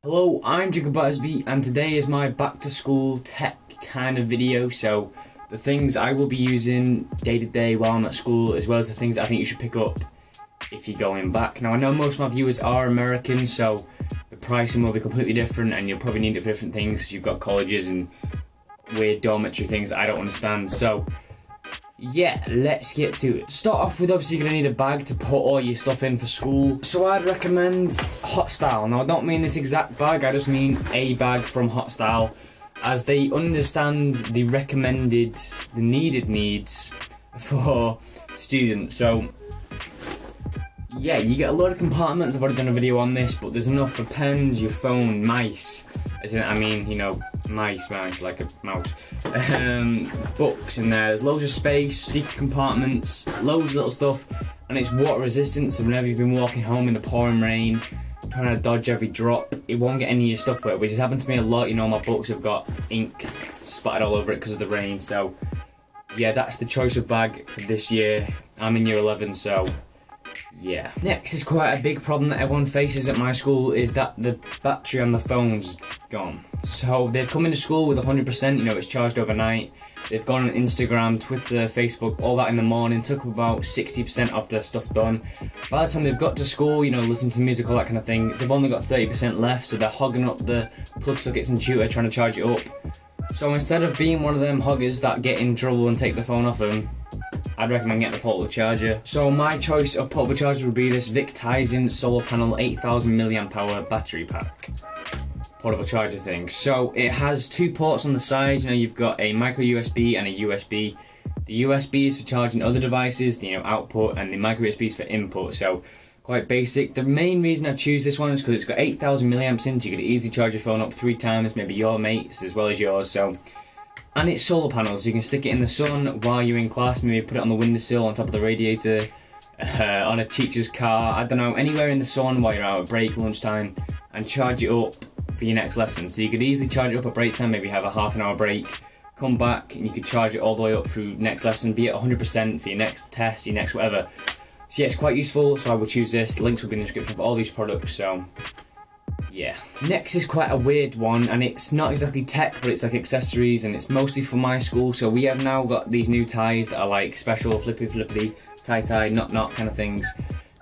Hello, I'm Battersby, and today is my back to school tech kind of video. So the things I will be using day to day while I'm at school, as well as the things I think you should pick up if you're going back. Now I know most of my viewers are American, so the pricing will be completely different and you'll probably need it for different things. You've got colleges and weird dormitory things I don't understand. So yeah, let's get to it. Start off with, obviously you're going to need a bag to put all your stuff in for school. So I'd recommend HotStyle. Now I don't mean this exact bag, I just mean a bag from HotStyle, as they understand the recommended, the needed needs for students. So yeah, you get a lot of compartments. I've already done a video on this, but there's enough for pens, your phone, mice, as in, I mean, you know, mice, like a mouse. Books in there, there's loads of space, secret compartments, loads of little stuff, and it's water resistant, so whenever you've been walking home in the pouring rain, trying to dodge every drop, it won't get any of your stuff wet, which has happened to me a lot. You know, my books have got ink splattered all over it because of the rain. So yeah, that's the choice of bag for this year. I'm in year 11, so yeah. Next is quite a big problem that everyone faces at my school, is that the battery on the phone's gone. So they've come into school with 100%, you know, it's charged overnight. They've gone on Instagram, Twitter, Facebook, all that in the morning, took about 60% of their stuff done. By the time they've got to school, you know, listen to music, all that kind of thing, they've only got 30% left, so they're hogging up the plug sockets and tutor, trying to charge it up. So instead of being one of them hoggers that get in trouble and take the phone off them, I'd recommend getting a portable charger. So my choice of portable charger would be this Victising solar panel 8000 mAh battery pack portable charger thing. So it has two ports on the sides. You know, you've got a micro USB and a USB. The USB is for charging other devices, you know, output, and the micro USB is for input. So quite basic. The main reason I choose this one is because it's got 8000 milliamps in, so you could easily charge your phone up 3 times, maybe your mates as well as yours. So, and it's solar panels, so you can stick it in the sun while you're in class, maybe put it on the windowsill, on top of the radiator, on a teacher's car, I don't know, anywhere in the sun while you're out at break, lunchtime, and charge it up for your next lesson. So you could easily charge it up at break time, maybe have a half-an-hour break, come back, and you could charge it all the way up through next lesson, be at 100% for your next test, your next whatever. So yeah, it's quite useful, so I would choose this. The links will be in the description for all these products, so yeah. Next is quite a weird one, and it's not exactly tech, but it's like accessories, and it's mostly for my school. So we have now got these new ties that are like special flippy, tie, knot kind of things.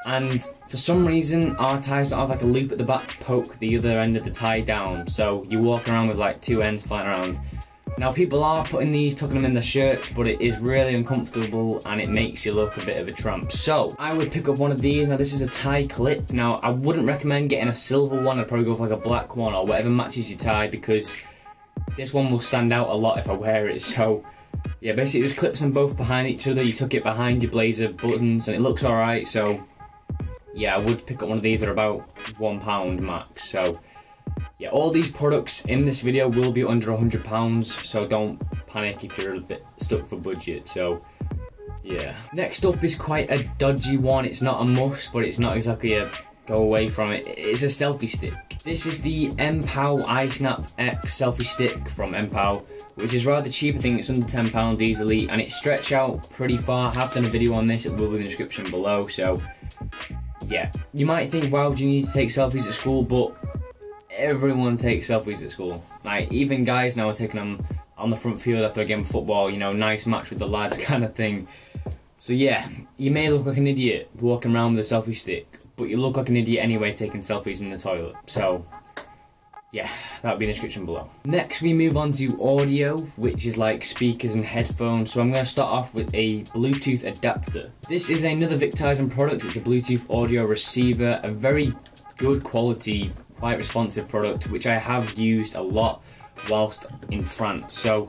And for some reason, our ties don't have like a loop at the back to poke the other end of the tie down. So you walk around with like two ends flying around. Now people are putting these, tucking them in their shirts, but it is really uncomfortable and it makes you look a bit of a tramp. So I would pick up one of these. Now this is a tie clip. Now I wouldn't recommend getting a silver one. I'd probably go for like a black one or whatever matches your tie, because this one will stand out a lot if I wear it. So yeah, basically it just clips them both behind each other. You tuck it behind your blazer buttons and it looks alright. So yeah, I would pick up one of these. They're about £1 max. So yeah, all these products in this video will be under £100, so don't panic if you're a bit stuck for budget. So yeah. Next up is quite a dodgy one. It's not a must, but it's not exactly a go away from it. It's a selfie stick. This is the MPOW iSnap X selfie stick from MPOW, which is rather cheap. I think it's under £10 easily, and it's stretched out pretty far. I have done a video on this, it will be in the description below. So yeah, you might think, why would you need to take selfies at school? But everyone takes selfies at school. Like, even guys now are taking them on the front field after a game of football, you know, nice match with the lads kind of thing. So yeah, you may look like an idiot walking around with a selfie stick, but you look like an idiot anyway taking selfies in the toilet. So yeah, that'll be in the description below. Next we move on to audio, which is like speakers and headphones. So I'm going to start off with a Bluetooth adapter. This is another Victising product. It's a Bluetooth audio receiver, a very good quality, quite responsive product, which I have used a lot whilst in France. So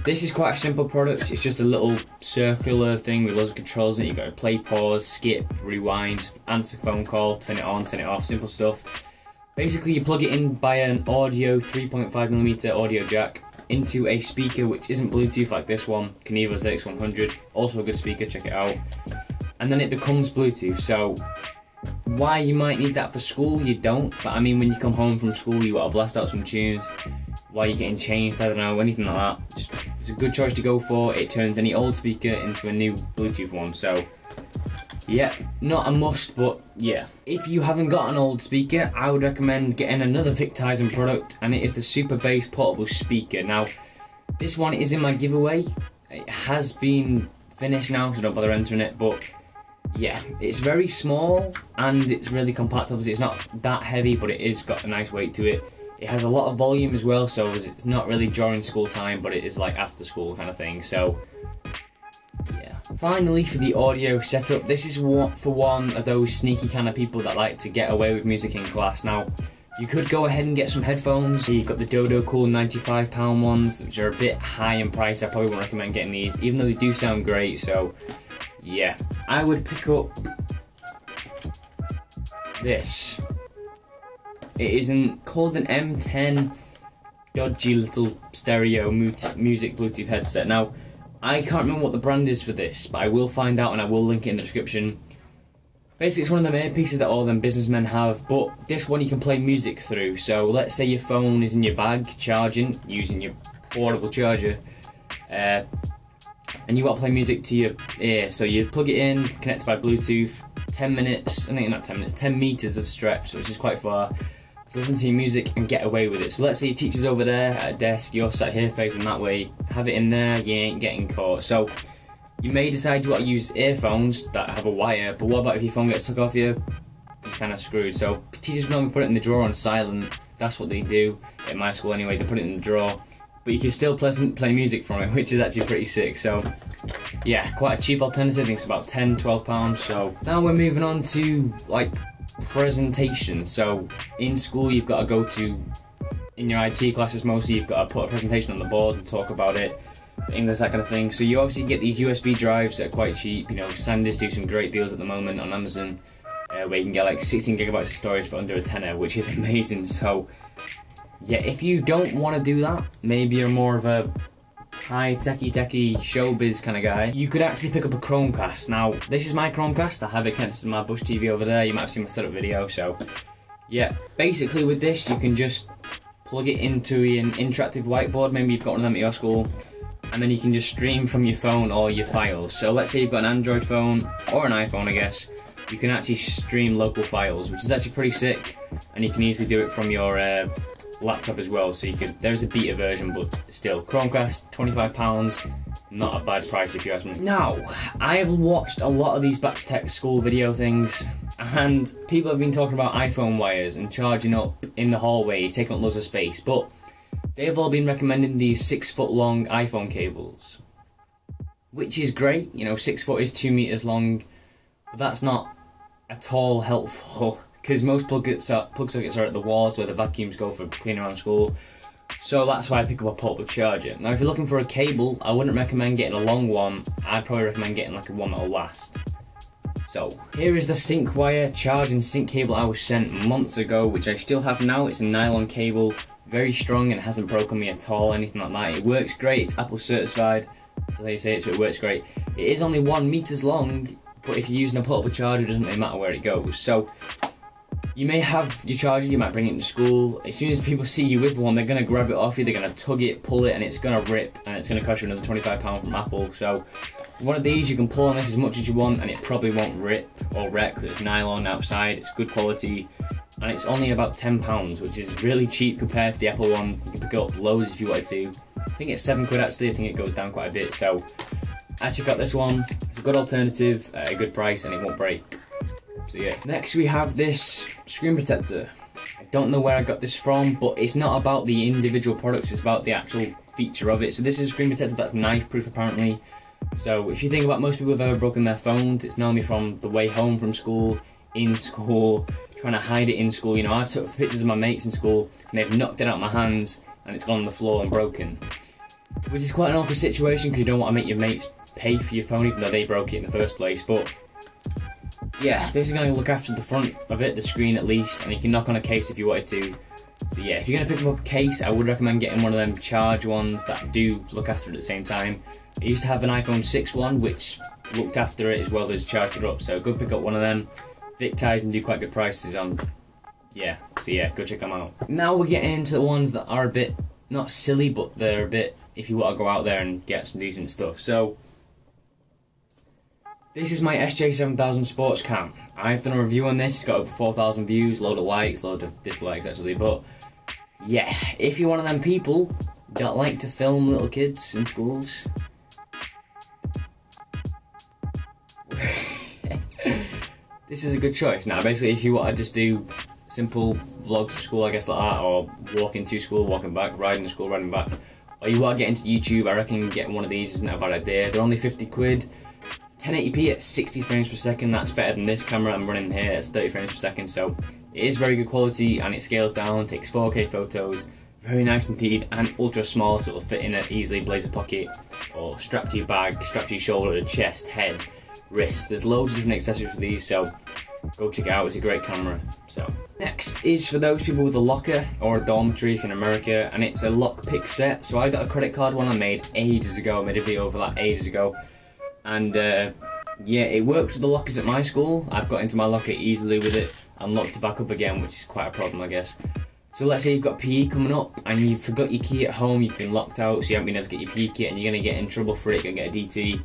this is quite a simple product. It's just a little circular thing with loads of controls in it. You've got to play, pause, skip, rewind, answer phone call, turn it on, turn it off, simple stuff. Basically you plug it in by an audio 3.5mm audio jack into a speaker which isn't Bluetooth like this one, Kinivo ZX100, also a good speaker, check it out. And then it becomes Bluetooth. So why you might need that for school, you don't, but I mean when you come home from school you want to blast out some tunes while you're getting changed, I don't know, anything like that. It's a good choice to go for. It turns any old speaker into a new Bluetooth one. So Yeah, not a must, but yeah. If you haven't got an old speaker, I would recommend getting another Victising product, and it is the Super Bass Portable Speaker. Now, this one is in my giveaway. It has been finished now, so don't bother entering it, but yeah, it's very small and it's really compact. Obviously, it's not that heavy, but it is got a nice weight to it. It has a lot of volume as well, so it's not really during school time, but it is like after school kind of thing, so yeah. Finally, for the audio setup, this is for one of those sneaky kind of people that like to get away with music in class. Now, you could go ahead and get some headphones. You've got the Dodo Cool £95 ones, which are a bit high in price. I probably wouldn't recommend getting these, even though they do sound great, so yeah. I would pick up this. It isn't called an M10 dodgy little stereo music Bluetooth headset. Now, I can't remember what the brand is for this, but I will find out and I will link it in the description. Basically, it's one of the earpieces that all them businessmen have, but this one you can play music through. So let's say your phone is in your bag charging, using your portable charger, and you want to play music to your ear. So you plug it in, connect it by Bluetooth, 10 minutes, I think not 10 minutes, 10 meters of stretch, which is quite far. So listen to your music and get away with it. So let's say your teacher's over there at a desk, you're sat here facing that way, have it in there, you ain't getting caught. So you may decide you want to use earphones that have a wire, but what about if your phone gets took off you? You're kind of screwed. So teachers normally put it in the drawer on silent. That's what they do at my school anyway, they put it in the drawer. But you can still play music from it, which is actually pretty sick. So yeah, quite a cheap alternative. I think it's about £10, £12. So now we're moving on to like presentation. So in school you've got to go to, in your IT classes mostly, you've got to put a presentation on the board and talk about it, English, that kind of thing. So you obviously get these USB drives that are quite cheap. You know, Sandisk do some great deals at the moment on Amazon, where you can get like 16 gigabytes of storage for under a tenner, which is amazing. So yeah, if you don't want to do that, maybe you're more of a high techie showbiz kind of guy, you could actually pick up a Chromecast. Now, this is my Chromecast. I have it connected to my Bush TV over there. You might have seen my setup video. So yeah, basically with this, you can just plug it into an interactive whiteboard. Maybe you've got one of them at your school, and then you can just stream from your phone all your files. So let's say you've got an Android phone, or an iPhone I guess, you can actually stream local files, which is actually pretty sick, and you can easily do it from your laptop as well. So you could, there's a beta version, but still, Chromecast, £25, not a bad price if you ask me. Now, I have watched a lot of these Back to Tech school video things, and people have been talking about iPhone wires and charging up in the hallways, taking up loads of space, but they've all been recommending these 6-foot long iPhone cables, which is great. You know, 6 foot is 2 meters long, but that's not at all helpful, because most plug sockets are at the walls where the vacuums go for cleaning around school. So that's why I pick up a portable charger. Now, if you're looking for a cable, I wouldn't recommend getting a long one. I'd probably recommend getting like a one that'll last. So here is the Syncwire charge and sync cable I was sent months ago, which I still have now. It's a nylon cable, very strong, and it hasn't broken me at all, anything like that. It works great. It's Apple certified, so they say it, so it works great. It is only 1 meters long, but if you're using a portable charger, it doesn't really matter where it goes. So you may have your charger, you might bring it into school. As soon as people see you with one, they're going to grab it off you, they're going to tug it, pull it, and it's going to rip, and it's going to cost you another £25 from Apple. So one of these, you can pull on this as much as you want, and it probably won't rip or wreck, because it's nylon outside, it's good quality, and it's only about £10, which is really cheap compared to the Apple one. You can pick it up loads if you wanted to. I think it's £7 actually, I think it goes down quite a bit. So I actually got this one. It's a good alternative at a good price, and it won't break. So yeah. Next we have this screen protector. I don't know where I got this from, but it's not about the individual products, it's about the actual feature of it. So this is a screen protector that's knife proof apparently. So if you think about most people who've ever broken their phones, it's normally from the way home from school, in school, trying to hide it in school. You know, I've took pictures of my mates in school and they've knocked it out of my hands and it's gone on the floor and broken. Which is quite an awkward situation, because you don't want to make your mates pay for your phone even though they broke it in the first place. But yeah, this is going to look after the front of it, the screen at least, and you can knock on a case if you wanted to. So yeah, if you're going to pick up a case, I would recommend getting one of them charge ones that do look after it at the same time. I used to have an iPhone 6 one, which looked after it as well as charged it up, so go pick up one of them. Victising do quite good prices on, yeah, so yeah, go check them out. Now we're getting into the ones that are a bit, not silly, but they're a bit, if you want to go out there and get some decent stuff. So This is my SJ7000 Sports Cam. I've done a review on this, it's got over 4,000 views, load of likes, load of dislikes actually, but yeah, if you're one of them people that like to film little kids in schools, this is a good choice. Now basically if you want to just do simple vlogs to school, I guess like that, or walking to school, walking back, riding to school, riding back, or you want to get into YouTube, I reckon getting one of these isn't a bad idea. They're only 50 quid. 1080p at 60 frames per second, that's better than this camera I'm running here, it's 30 frames per second, so it is very good quality and it scales down, takes 4K photos, very nice indeed, and ultra small, so it'll fit in an easily blazer pocket, or strap to your bag, strap to your shoulder, chest, head, wrist. There's loads of different accessories for these, so go check it out, it's a great camera. So next is for those people with a locker or a dormitory if you're in America, and it's a lockpick set. So I got a credit card one I made ages ago, I made a video over that ages ago. And yeah, it works with the lockers at my school. I've got into my locker easily with it and locked it back up again, which is quite a problem, I guess. So let's say you've got PE coming up and you forgot your key at home, you've been locked out, so you haven't been able to get your PE kit and you're going to get in trouble for it, you're going to get a DT.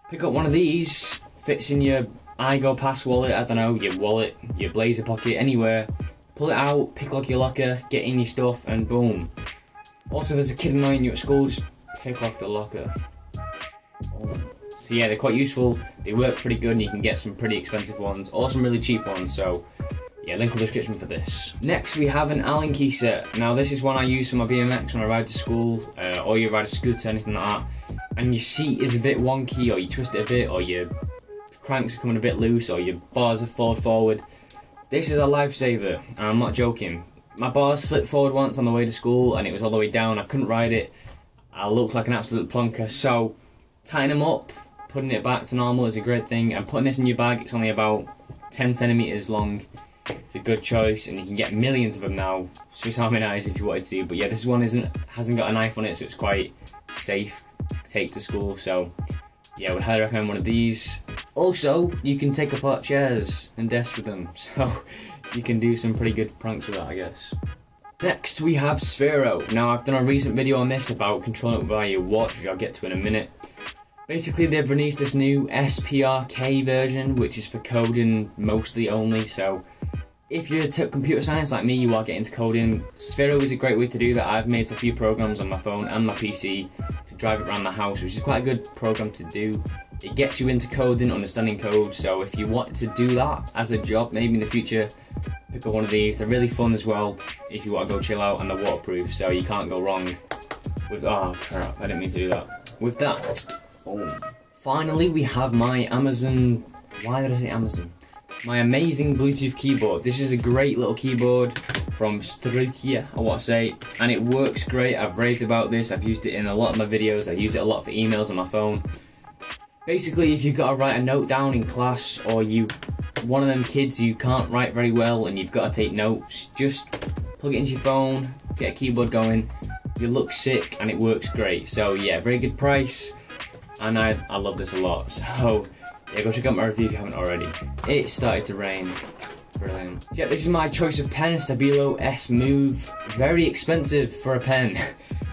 Pick up one of these, fits in your iGo Pass wallet, I don't know, your wallet, your blazer pocket, anywhere. Pull it out, pick lock your locker, get in your stuff, and boom. Also, if there's a kid annoying you at school, just pick lock the locker. Boom. So yeah, they're quite useful, they work pretty good and you can get some pretty expensive ones or some really cheap ones, so yeah, link in the description for this. Next we have an Allen key set. Now this is one I use for my BMX when I ride to school, or you ride a scooter, anything like that, and your seat is a bit wonky or you twist it a bit or your cranks are coming a bit loose or your bars are fallen forward. This is a lifesaver and I'm not joking. My bars flipped forward once on the way to school and it was all the way down, I couldn't ride it, I looked like an absolute plonker, so tighten them up, putting it back to normal is a great thing, and putting this in your bag, it's only about 10 centimeters long. It's a good choice, and you can get millions of them now. Swiss Army knives if you wanted to, but yeah, this one hasn't got a knife on it, so it's quite safe to take to school. So yeah, I would highly recommend one of these. Also, you can take apart chairs and desks with them, so you can do some pretty good pranks with that, I guess. Next we have Sphero. Now I've done a recent video on this about controlling it via your watch, which I'll get to in a minute. Basically they've released this new SPRK version, which is for coding mostly only, so if you're computer science like me, you are getting into coding, Sphero is a great way to do that. I've made a few programs on my phone and my PC to drive it around the house, which is quite a good program to do. It gets you into coding, understanding code, so if you want to do that as a job, maybe in the future, pick up one of these. They're really fun as well if you want to go chill out, and they're waterproof, so you can't go wrong with, oh crap, I didn't mean to do that. With that, oh. Finally we have my Amazon, why did I say Amazon? My amazing Bluetooth keyboard. This is a great little keyboard from Stabilo, I want to say, and it works great. I've raved about this, I've used it in a lot of my videos, I use it a lot for emails on my phone. Basically, if you've got to write a note down in class, or you one of them kids who can't write very well and you've got to take notes, just plug it into your phone, get a keyboard going, you look sick and it works great. So yeah, very good price, and I love this a lot. So yeah, go check out my review if you haven't already. It started to rain. Brilliant. So yeah, this is my choice of pen, Stabilo S'Move. Very expensive for a pen,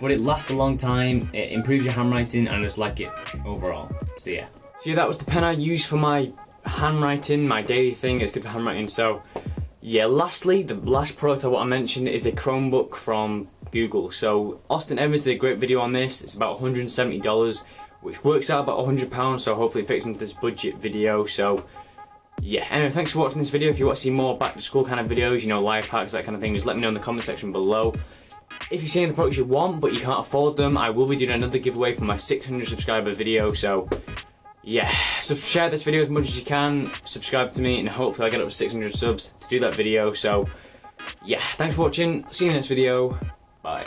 but it lasts a long time, it improves your handwriting, and I just like it overall. So yeah. So yeah, that was the pen I use for my handwriting, my daily thing. It's good for handwriting. So yeah, lastly, the last product I want to mention is a Chromebook from Google. So Austin Evans did a great video on this. It's about $170, which works out about £100, so hopefully it fits into this budget video. So yeah, anyway, thanks for watching this video. If you want to see more back to school kind of videos, you know, life hacks, that kind of thing, just let me know in the comment section below. If you're seeing the products you want but you can't afford them, I will be doing another giveaway for my 600 subscriber video. So yeah, so share this video as much as you can, subscribe to me, and hopefully I get up to 600 subs to do that video. So yeah, thanks for watching, see you in the next video, bye.